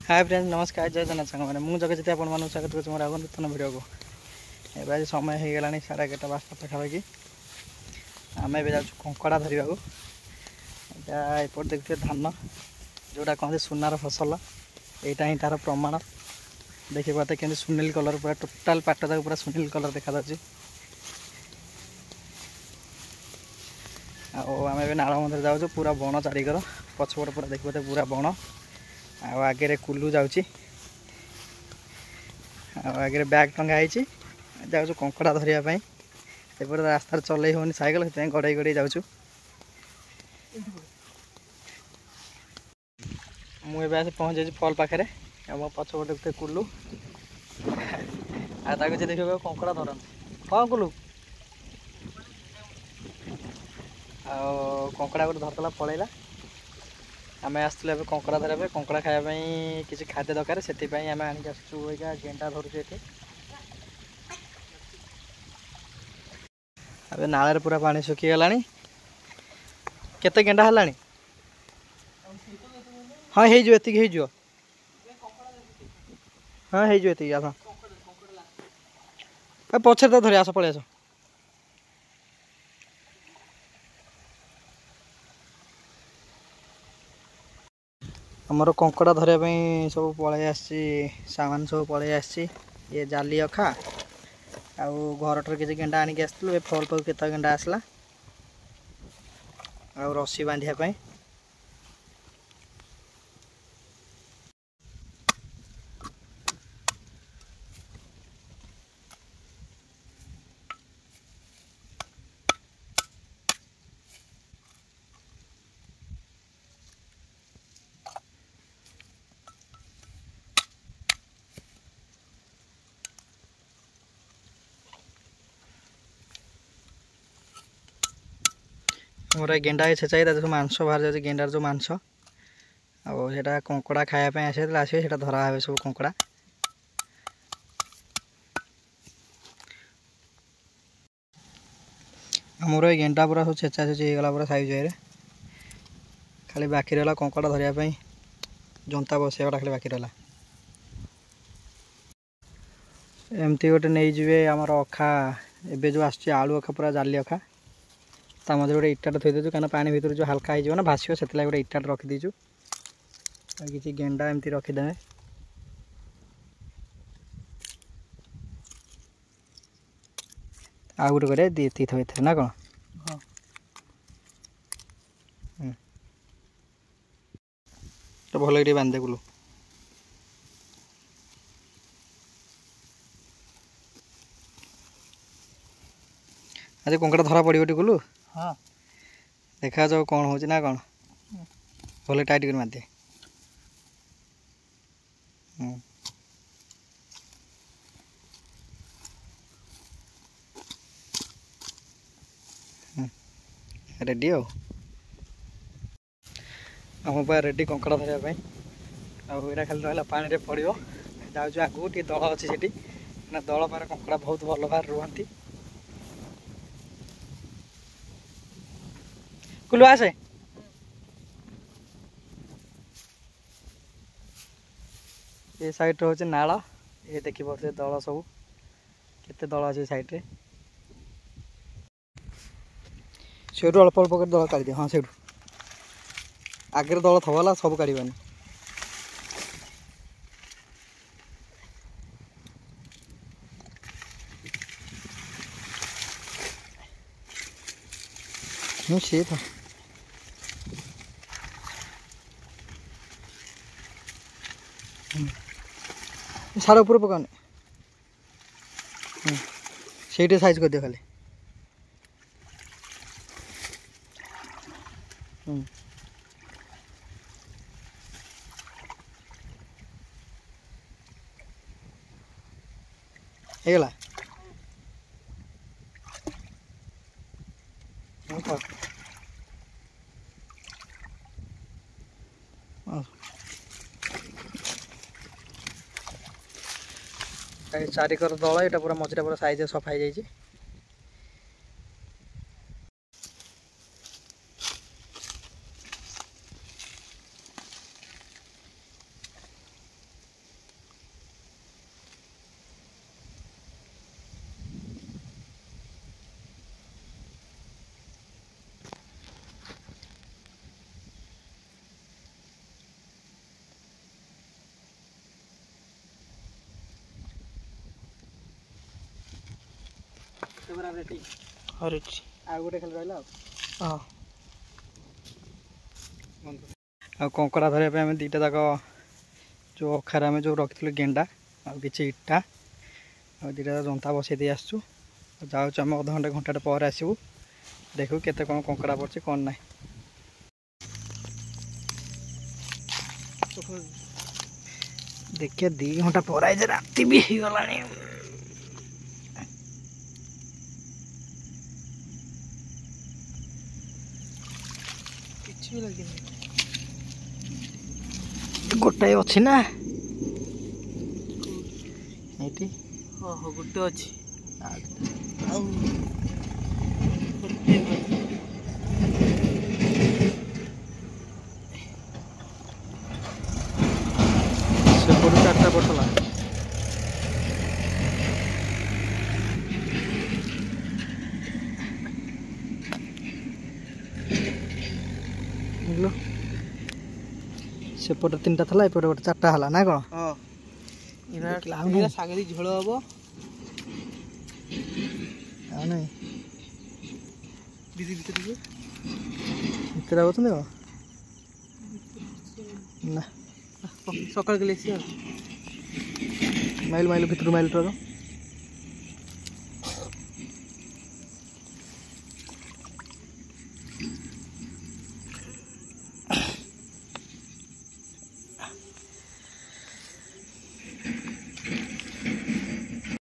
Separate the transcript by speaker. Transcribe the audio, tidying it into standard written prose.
Speaker 1: hi friends नमस्कार जय जगन्नाथ सांग मैंने मुझे जगह आप स्वागत कर मोर आगे नूतन भिडियो को एवं आज समय हो गला 11:30 12टा पाखापाखि आम ए कंकड़ा धरवा को एपट देखते धान जोटा कहते सुनार फसल यहाँ ही तार प्रमाण देखिए पाते कि सुनील कलर पूरा टोटाल पाट तक पूरा सुनील कलर देखा आम ए नाल मध्य जाऊँ पूरा बण चारिकर पछपट पूरा देखिए पूरा बण आगे कुलू जाऊँगी आगे बैग टंगाई जाऊँ कंकड़ा धरवाई एपटे रास्ता चल होनी सैकल से गड़े गड़े जाऊँ मुझे आस पहुँच जाइए फल पाखे मो पछपट देखते कुलू आगे देखिए कंकड़ा धरन कौन कुलू कंकड़ा गोटे धरला पलैला आम आसलु ए कंकड़ा धरवा कंकड़ा खायापी किसी खाद्य दरकार से आम आणिक आसुगा गेंडा धरुचु ये अब नाल पूरा पानी सुखीगला केते गेंडा है हाँ हो हाँ हो पछे तो धर आस पलि आस आमर कंकड़ा धरवाई सब पलि आसान सब पलि ये जाली अखा आउ घर किसी गेंडा आणिक आसलु फल पाक केत गेंडा आसला आउ रस्सी बांधापी मोर गेंडा छेचा जो मांस बाहर जाए गेंडार जो मांस आटा कंकड़ा खायापी आसे धरा हे सब कंकड़ा मोर गेंडा पूरा सब छेचा छेची होगा पूरा साइज वे खाली बाकी रहा कंकड़ा धरवाई जंता बसैवाटा खाली बाकी रहा एमती गोटे नहीं जी आमर अखा एवं जो आलू अखा पूरा जाली अखा ता मध्य गोटे इटाटे थी देचु कहीं पानी भितर जो हल्का हो भाषो से गोटे इटाटे रखीदीचु किसी गेंडा एमती रखीदे आ गोटे करे दी थे ना कौन तो भल बांधे गुलू आज कंकड़ा धरा पड़ो टी गुलू हाँ देखा जाओ कौन हो ना कौन भले टाइट कर मार दे रेडी आम पा रेडी कंकड़ा धरवाई आईटा खाली रहा पानी पड़ो जाऊँ आगू टे दल अच्छी से दल पार कंकड़ा बहुत भल भाव रुहति कुलू आसे ये साइड हूँ नाल ये देखी पारे दल सब केते दल अच्छे साइड से अल्प अल्प कर दल काढ़ी हाँ से आगे दल थला सब काढ़ानी सी था सार उपर पकाने से साइज कर दियो खाली हेगला चारिकर दल यहाँ पूरा मझे पूरा साइज सफा हो जाए ଧରା ରେଟି
Speaker 2: ହରିଛି
Speaker 1: ଆଉ ଗୋଟେ ଖାଲି ରହିଲା
Speaker 2: ହଁ
Speaker 1: ଆଉ କଙ୍କଡ଼ା ଧରିବା ପାଇଁ ଆମେ ଦୁଇଟା ଯାକ ଯେଉଁ ଅଖାରେ ଆମେ ଯେଉଁ ରଖିଥିଲୁ ଗେଣ୍ଡା ଆଉ କିଛି ଇଟା ଆଉ ଦୁଇଟା ଜନ୍ତା ବସେଇ ଦେଇ ଆସିଛୁ ଯାଉଛୁ ଆମେ ଅଧଘଣ୍ଟେ ଘଣ୍ଟାଟେ ପରେ ଆସିବୁ ଦେଖିବୁ କେତେ କ'ଣ କଙ୍କଡ଼ା ପଡ଼ୁଛି କ'ଣ ନାହିଁ ଦେଖିବା 2 ଘଣ୍ଟା ପରେ ଯେ ରାତି ବି ହେଇଗଲାଣି
Speaker 2: କିଛି ବି ଲାଗିନି
Speaker 1: ଗୋଟାଏ ଅଛି ନା ଏଇଠି
Speaker 2: ହଁ ଗୋଟେ ଅଛି
Speaker 1: ଆଉ ସେପଟୁ 4ଟା ପଡ଼ିଥିଲା ବୁଝିଲୁ ସେପଟେ 3ଟା ଥିଲା ଏପଟେ ଗୋଟେ 4ଟା ହେଲା ନା କ'ଣ
Speaker 2: ହଁ
Speaker 1: ଏଇଟା
Speaker 2: ଶାଗରେ ଝୋଳ ହବ
Speaker 1: ଆଉ ନାଇଁ
Speaker 2: ଦିଦି ଭିତରେ
Speaker 1: ଭିତରେ ହେଉଛନ୍ତି କ'ଣ ନା
Speaker 2: ସକାଳ ଗଲେ ଆସିବା
Speaker 1: ମାଇଲ ଭିତରୁ ମାଇଲ